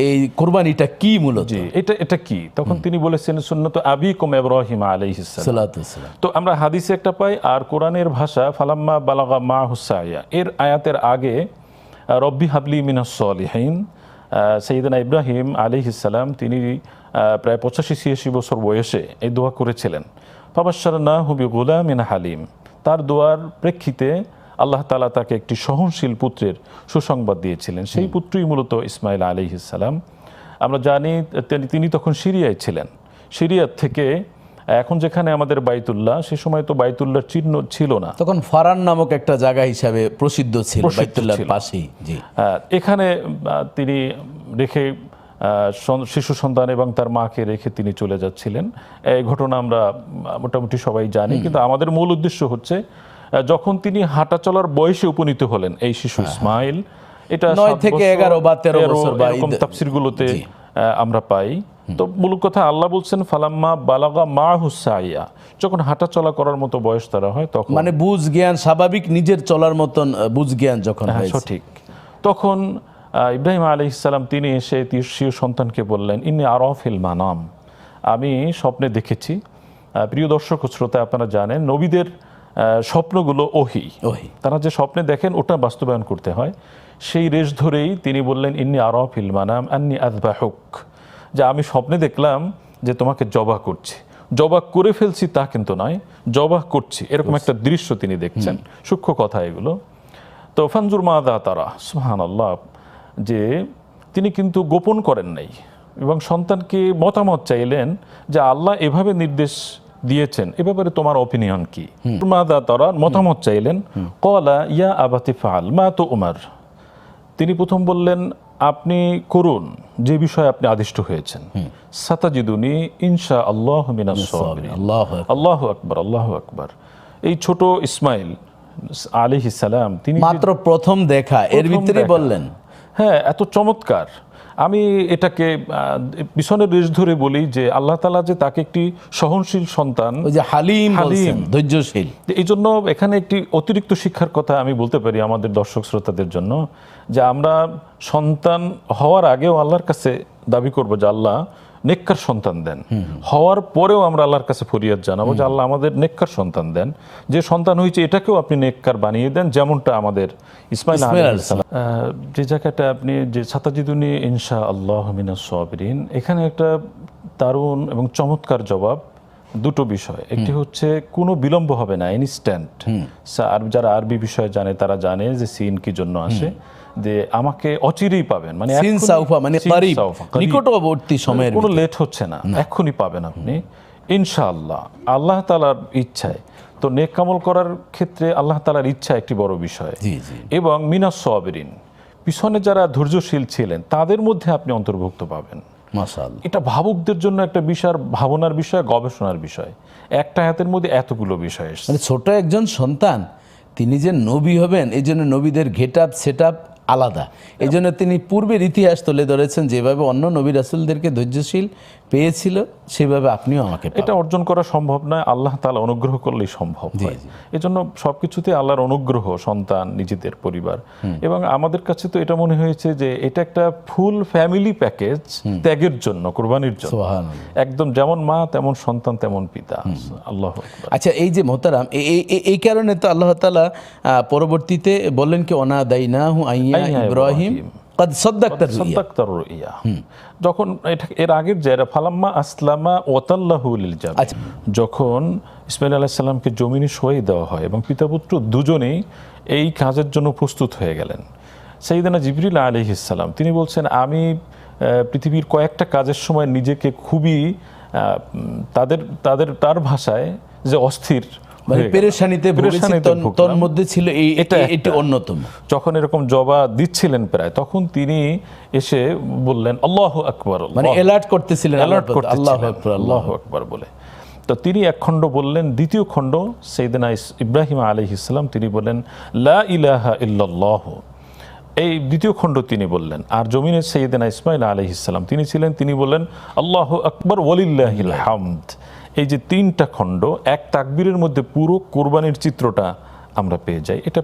এই কুরবানিটা কি মূলত? এটা কি? তখন তিনি বলেছেন সুন্নত আবিকুম ইব্রাহিম আলাইহিস সালাম। তো আমরা হাদিসে একটা পাই, আর কোরআনের ভাষা ফালাম্মা বালাগা মাহুস সাইয়া, এর আয়াতের আগে রব্বি হাবলি মিনাস সলিহিন, সাইয়েদনা ইব্রাহিম আলাইহিস সালাম তিনি প্রায় 85-86 বছর বয়সে এই দোয়া করেছিলেন। ফাবাশশারনাহু বিগুলামিন হালিম, তার দোয়ার প্রেক্ষিতে আল্লাহ তাআলা তাকে একটি সহনশীল পুত্রের সুসংবাদ দিয়েছিলেন। সেই পুত্রই মূলত ইসমাইল আলাইহিস সালাম। আমরা জানি তিনি তখন সিরিয়ায় ছিলেন। সিরিয়া থেকে এখন যেখানে আমাদের বাইতুল্লাহ, সে সময় তো বাইতুল্লাহর চিহ্ন ছিল না, তখন ফারান নামক একটা জায়গা হিসাবে প্রসিদ্ধ ছিল বাইতুল্লাহর পাশেই। জি, এখানে তিনি রেখে শিশু সন্তান এবং তার মাকে রেখে তিনি চলে যাচ্ছিলেন। এই ঘটনা আমরা মোটামুটি সবাই জানি, কিন্তু আমাদের মূল উদ্দেশ্য হচ্ছে যখন তিনি হাঁটা চলার বয়সে উপনীত হলেন এই শিশু ইসমাইল, এটা 9 থেকে 11 বা 13 বছর বা এরকম তাফসীরগুলোতে আমরা পাই। তো মূল কথা আল্লাহ বলছেন ফালাম্মা বালাগা মাহুস সাইয়া, যখন হাঁটা চলা করার মতো বয়স তারা হয়, তখন মানে বুঝ জ্ঞান, স্বাভাবিক নিজের চলার মতন বুঝ জ্ঞান যখন হয়েছে, সঠিক, তখন ইব্রাহিম আলাইহিস সালাম তিনি এসে শিশু সন্তানকে বললেন ইন্নী আরা ফিল মানাম, আমি স্বপ্নে দেখেছি। প্রিয় দর্শক ও শ্রোতা, আপনারা জানেন নবীদের স্বপ্নগুলো ওহী, তারা যে স্বপ্নে দেখেন ওটা বাস্তবায়ন করতে হয়। সেই রেশ ধরেই তিনি বললেন ইন্নী আরা ফিল মানাম আন্নী আযবাহুক, যে আমি স্বপ্নে দেখলাম যে তোমাকে জবাহ করছি। জবাহ করে ফেলছি তা কিন্তু নয়, জবাহ করছি, এরকম একটা দৃশ্য তিনি দেখছেন। সূক্ষ্ম কথা এগুলো। তো ফানজুর মাদা তারা, সুবহানাল্লাহ, যে তিনি কিন্তু গোপন করেন নাই এবং সন্তানকে মতামত চাইলেন যে আল্লাহ এভাবে নির্দেশ দিয়েছেন, এ ব্যাপারে তোমার অপিনিয়ন কি? মাদা তারা মতামত চাইলেন। ক্বালা ইয়া আবাতি ফাআল মা তু'মার, তিনি প্রথম বললেন আপনি করুন যে বিষয়ে আপনি আদিষ্ট হয়েছেন। সাতাজিদুনি ইনশাআল্লাহু মিনাস সাবিরিন। আল্লাহু আকবার, আল্লাহু আকবার। এই ছোট ইসমাইল আলাইহিস সালাম তিনি মাত্র প্রথম দেখা, এর ভিতরেই বললেন, হ্যাঁ, এত চমৎকার। আমি এটাকে পিছনের রেশ ধরে বলি যে আল্লাহ তাআলা যে তাকে একটি সহনশীল সন্তান, ওই যে হালিম, ধৈর্যশীল, এই জন্য এখানে একটি অতিরিক্ত শিক্ষার কথা আমি বলতে পারি আমাদের দর্শক শ্রোতাদের জন্য, যে আমরা সন্তান হওয়ার আগেও আল্লাহর কাছে দাবি করব যে আল্লাহ নেককার সন্তান দেন, হওয়ার পরেও আমরা আল্লাহর কাছে ফরিয়াদ জানাবো যে আল্লাহ আমাদের নেককার সন্তান দেন, যে সন্তান হয়েছে এটাকেও আপনি নেককার বানিয়ে দেন, যেমনটা আমাদের ইসমাইল আলাইহিস সালাম। যে জায়গাটা আপনি যে সাতাজিদুনি ইনশাআল্লাহু মিনাস সাবিরিন, এখানে একটা দারুণ এবং চমৎকার জবাব। দুটো বিষয়, একটি হচ্ছে কোনো বিলম্ব হবে না, ইনস্ট্যান্ট। যারা আরবি বিষয় জানে তারা জানে যে সিন কি জন্য আসে, যে আমাকে অচিরেই পাবেন, মানে নিকটবর্তী সময়ের কোনো লেট হচ্ছে না, এক্ষুনি পাবেন আপনি ইনশাআল্লাহ, আল্লাহ তাআলার ইচ্ছায়। তো নেক আমল করার ক্ষেত্রে আল্লাহ তাআলার ইচ্ছা একটি বড় বিষয়। এবং মিনাস সাবিরিন, পিছনে যারা ধৈর্যশীল ছিলেন তাদের মধ্যে আপনি অন্তর্ভুক্ত পাবেন। মাশাআল্লাহ, এটা ভাবুকদের জন্য একটা বিশাল ভাবনার বিষয়, গবেষণার বিষয়। একটা আয়াতের মধ্যে এতগুলো বিষয় এসেছে। মানে ছোট একজন সন্তান, তিনি যে নবী হবেন, এই জন্য নবীদের গেট আপ সেট আপ আলাদা। এই জন্য তিনি পূর্বের ইতিহাস তুলে ধরেছেন, যেভাবে অন্য নবী রাসূলদেরকে ধৈর্যশীল পেয়েছিল সেভাবে আপনিও আমাকে পাবেন। এটা অর্জন করা সম্ভব নয়, আল্লাহ তাআলা অনুগ্রহ করলেই সম্ভব হয়। এজন্য সবকিছুতে আল্লাহর অনুগ্রহ, সন্তান, নিজেদের পরিবার। এবং আমাদের কাছে তো এটা মনে হয়েছে যে এটা একটা ফুল ফ্যামিলি প্যাকেজ ত্যাগের জন্য, কুরবানির জন্য। একদম যেমন মা তেমন সন্তান তেমন পিতা। আল্লাহু আকবার। আচ্ছা, এই যে মোহতারাম, এই কারণে তো আল্লাহ তাআলা পরবর্তীতে বললেন কি অনাদাইনাহু আইয়া ইব্রাহিম قد صدقت الرؤيا। যখন এর আগের যারা ফালাম্মা আসলামা ওয়াতাল্লাহু লিল জাবিন, যখন ইসমাঈল আলাইহিস সালামকে জমিনে শোয়াই দেওয়া হয় এবং পিতা পুত্র দুজনেই এই কাজের জন্য প্রস্তুত হয়ে গেলেন, সাইয়েদনা জিবরিল আলাইহিস সালাম তিনি বলছেন আমি পৃথিবীর কয়েকটা কাজের সময় নিজেকে খুবই তার ভাষায় যে অস্থির, পেরেশানিতে তোর মধ্যে ছিল এটি অন্যতম। যখন এরকম জবাব দিচ্ছিলেন প্রায়, তখন তিনি এসে বললেন আল্লাহু আকবার, মানে অ্যালার্ট করতেছিলেন আল্লাহু আকবার, আল্লাহু আকবার বলে। তো তিনি এক খণ্ড বললেন, দ্বিতীয় খণ্ড সাইয়েদনা ইব্রাহিম আলাইহিস সালাম তিনি বললেন লা ইলাহা ইল্লাল্লাহ, এই দ্বিতীয় খণ্ড তিনি বললেন। আর জমিনে সাইয়েদনা ইসমাঈল আলাইহিস সালাম তিনি ছিলেন, তিনি বললেন আল্লাহু আকবার ওয়ালিল্লাহিল হামদ। এই যে তিনটা খণ্ড, এক তাকবীরের মধ্যে পুরো কুরবানির চিত্রটা আমরা পেয়ে যাই। এটা